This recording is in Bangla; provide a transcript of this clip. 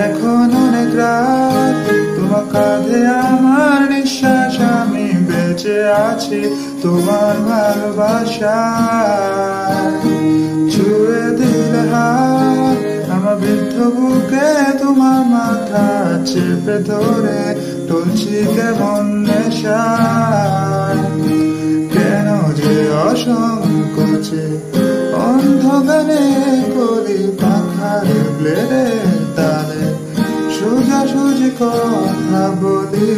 এখন অনেক রাত, তোমার কাঁধে আমার নিঃশ্বাস, আমি বেঁচে আছি তোমার ভালোবাসায়। ছুঁয়ে দিলে হাত আমার বৃদ্ধ বুকে, তোমার মাথা চেপে ধরে টলছি কেমন নেশায়। কেন যে অসংকোচে অন্ধকারে করি পাখার ব্লেডের তালে সোজাসুজি কথা বলি।